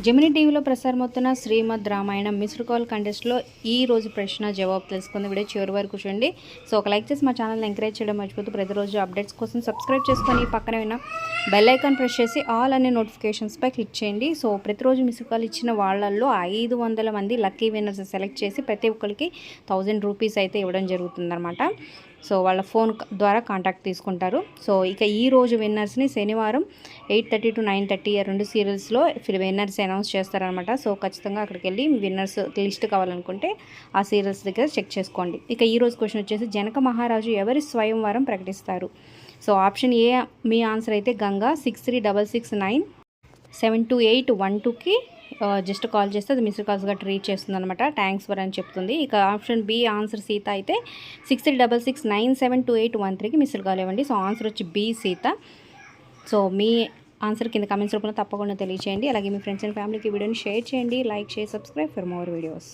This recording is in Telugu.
జెమినీ టీవీలో ప్రసారమవుతున్న శ్రీమద్ రామాయణం మిస్డ్ కాల్ కంటెస్ట్లో ఈ రోజు ప్రశ్న జవాబు తెలుసుకుంది. వీడియో చివరి వరకు చూడండి. సో ఒక లైక్ చేసి మా ఛానల్ని ఎంకరేజ్ చేయడం మర్చిపోతూ ప్రతిరోజు అప్డేట్స్ కోసం సబ్స్క్రైబ్ చేసుకొని పక్కన ఉన్న బెల్ ఐకాన్ ప్రెస్ చేసి ఆల్ అనే నోటిఫికేషన్స్పై క్లిక్ చేయండి. సో ప్రతిరోజు మిస్డ్ కాల్ ఇచ్చిన వాళ్ళల్లో 500 మంది లక్కీ విన్నర్స్ సెలెక్ట్ చేసి ప్రతి ఒక్కరికి 1000 రూపీస్ అయితే ఇవ్వడం జరుగుతుందన్నమాట. సో వాళ్ళ ఫోన్ ద్వారా కాంటాక్ట్ తీసుకుంటారు. సో ఇక ఈ రోజు విన్నర్స్ని శనివారం 8:30 to 9:30 2 సీరియల్స్లో విన్నర్స్ అనౌన్స్ చేస్తారనమాట. సో ఖచ్చితంగా అక్కడికి వెళ్ళి విన్నర్స్ లిస్ట్ కావాలనుకుంటే ఆ సీరియల్స్ దగ్గర చెక్ చేసుకోండి. ఇక ఈ రోజు క్వశ్చన్ వచ్చేసి, జనక మహారాజు ఎవరి స్వయంవరం ప్రకటిస్తారు? So option A me answer అయితే గంగా. 636669 72812కి జస్ట్ కాల్ చేస్తే అది మిస్డ్ కాల్స్గా ట్రీట్ చేస్తుంది అనమాట. థ్యాంక్స్ ఫర్ అని చెప్తుంది. ఇక ఆప్షన్ బి ఆన్సర్ సీత అయితే 6366972813కి మిస్డ్ కాల్ ఇవ్వండి. సో ఆన్సర్ వచ్చి బి సీత. సో మీ ఆన్సర్ కింద కామెంట్స్ రూపంలో తప్పకుండా తెలియచేయండి. అలాగే మీ ఫ్రెండ్స్ అండ్ ఫ్యామిలీకి వీడియోని షేర్ చేయండి. లైక్ చేసి సబ్స్క్రైబ్ ఫర్ మోర్ వీడియోస్.